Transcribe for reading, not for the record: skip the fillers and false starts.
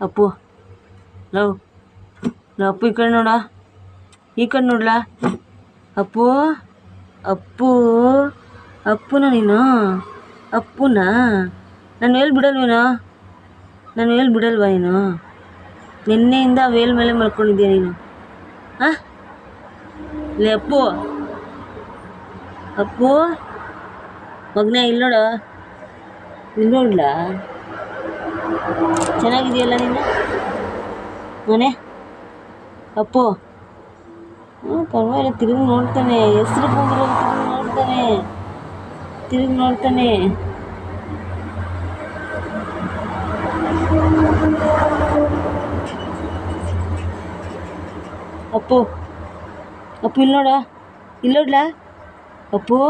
Appu love love Appu ಈ ಕಡೆ ನೋಡ, ಈ ಕಡೆ ನೋಡ್ಲಾ. ಅಪ್ಪು ಅಪ್ಪು ಅಪ್ಪುನ ನೀನು, ಅಪ್ಪುನಾ ನಾನು ವೇಲ್ ಬಿಡಲ್ವೇನೋ, ನಾನು ವೇಲ್ ಬಿಡಲ್ವಾ ನೀನು? ನಿನ್ನೆಯಿಂದ ವೇಲ್ ಮೇಲೆ ಮಲ್ಕೊಂಡಿದ್ದೀಯ ನೀನು. ಹಾಂ ಲೇ ಅಪ್ಪು, ಅಪ್ಪು ಮಗನೇ ಇಲ್ಲಿ ನೋಡು, ಇಲ್ಲಿ ನೋಡ್ಲಾ. ಚೆನ್ನಾಗಿದೆಯಲ್ಲ ನೀನು ಮನೆ ಅಪ್ಪು. ಪರವಾಗಿಲ್ಲ, ತಿರುಗಿ ನೋಡ್ತಾನೆ, ಹೆಸ್ರು ಬಂದಿರೋ ತಿರುಗಿ ನೋಡ್ತಾನೆ. ಅಪ್ಪು ಅಪ್ಪು ಇಲ್ಲಿ ನೋಡ, ಇಲ್ಲಿ ನೋಡ್ಲಾ ಅಪ್ಪು.